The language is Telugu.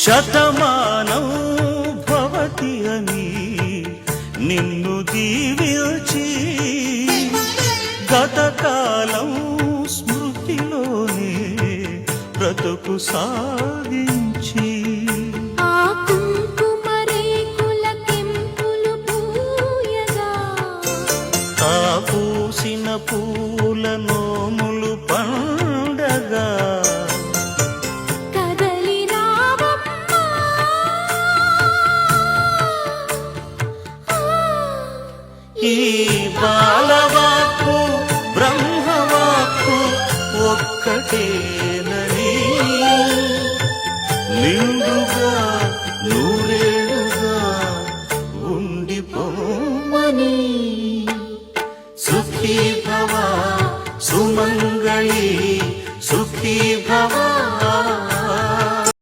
శతమానం భవతి అని నిన్ను దీవించి గతకాలం స్మృతిలోనే బ్రతుకు సాగించి ఆ కుంకుమ రేకుల కెంపులు పూయగా ఆ పూసిన పూల నోములు పండగా కదలి రావమ్మా ఈ బాలవాక్కు బ్రహ్మవాక్కు ఒక్కటేనని నిన్ను